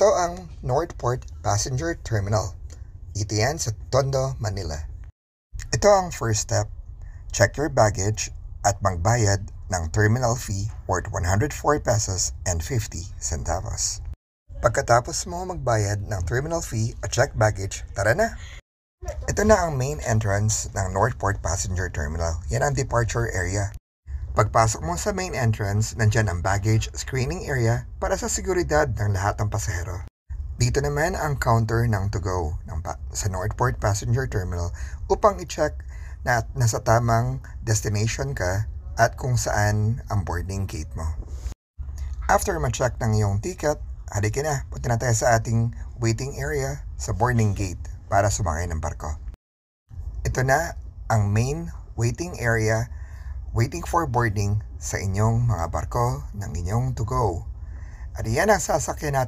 Ito ang Northport Passenger Terminal. Dito yan sa Tondo, Manila. Ito ang first step. Check your baggage at magbayad ng terminal fee worth 104 pesos and 50 centavos. Pagkatapos mo magbayad ng terminal fee at check baggage, tara na! Ito na ang main entrance ng Northport Passenger Terminal. Yan ang departure area. Pagpasok mo sa main entrance, nandyan ang baggage screening area para sa seguridad ng lahat ng pasahero. Dito naman ang counter ng to-go sa Northport Passenger Terminal upang i-check na nasa tamang destination ka at kung saan ang boarding gate mo. After ma-check ng iyong ticket, halika na, punta na tayo sa ating waiting area sa boarding gate para sumakay ng barko. Ito na ang main waiting area, waiting for boarding sa inyong mga barko ng inyong to-go. At iyan ang sasakyan natin